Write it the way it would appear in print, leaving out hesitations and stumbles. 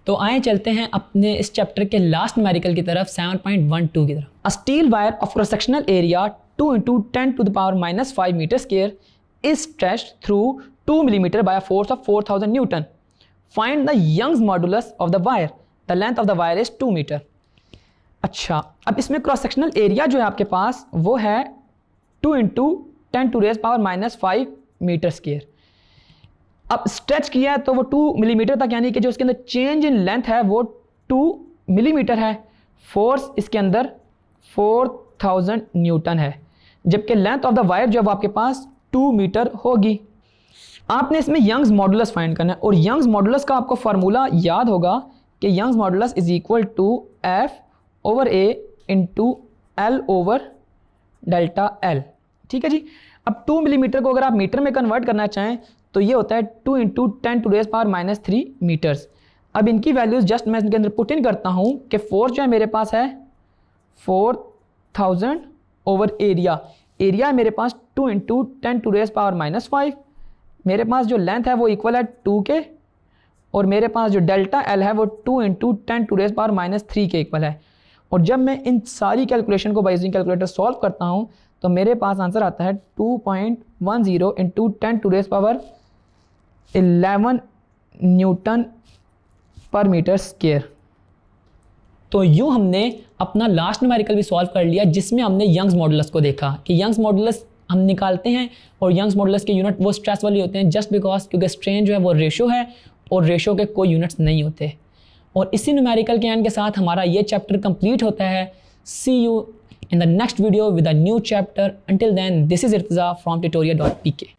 तो आए चलते हैं अपने इस चैप्टर के लास्ट न्यूमेरिकल की तरफ 7.12 की तरफ। A steel wire of cross sectional area 2 × 10⁻⁵ metre square is stretched through 2 mm by a force of 4000 Newton. Find the Young's modulus of the wire. The length of the wire is 2 metre. अच्छा, अब इसमें cross sectional area जो है आपके पास वो है 2 × 10⁻⁵ metre square. अब stretch किया है तो वो 2 मिलीमीटर तक, यानी कि जो इसके अंदर चेंज इन लेंथ है वो 2 मिलीमीटर है। फोर्स इसके अंदर 4000 न्यूटन है, जबकि लेंथ ऑफ द वायर जो है वो आपके पास 2 मीटर होगी। आपने इसमें यंग्स मॉडुलस फाइंड करना है और यंग्स मॉडुलस का आपको फार्मूला याद होगा कि Young's modulus is equal to F/A into L/Δ L। ठीक है जी। अब 2 मिलीमीटर को अगर आप मीटर में कन्वर्ट करना चाहें तो ये होता है 2 × 10⁻³ मीटर्स। अब इनकी वैल्यूज़ जस्ट मैं इनके अंदर पुट इन करता हूँ कि फोर्स जो है मेरे पास है 4000 ओवर एरिया। एरिया है मेरे पास 2 × 10⁻⁵। मेरे पास जो लेंथ है वो इक्वल है 2 के, और मेरे पास जो डेल्टा एल है वो 2 × 10⁻³ के इक्वल है। और जब मैं इन सारी कैलकुलेशन को बाय यूजिंग कैलकुलेटर सॉल्व करता हूँ तो मेरे पास आंसर आता है 2.10 × 10⁻11 न्यूटन पर मीटर स्क्वायर। तो यूँ हमने अपना लास्ट न्यूमेरिकल भी सॉल्व कर लिया, जिसमें हमने यंग्स मॉडुलस को देखा कि यंग्स मॉडुलस हम निकालते हैं और यंग्स मॉडुलस के यूनिट वो स्ट्रेस वाले होते हैं जस्ट बिकॉज क्योंकि स्ट्रेन जो है वो रेशो है और रेशो के कोई यूनिट्स नहीं होते। और इसी न्यूमेरिकल के एंड के साथ हमारा ये चैप्टर कंप्लीट होता है। सी you in the next video with a new chapter. Until then, this is Irtaza from tutorial.pk.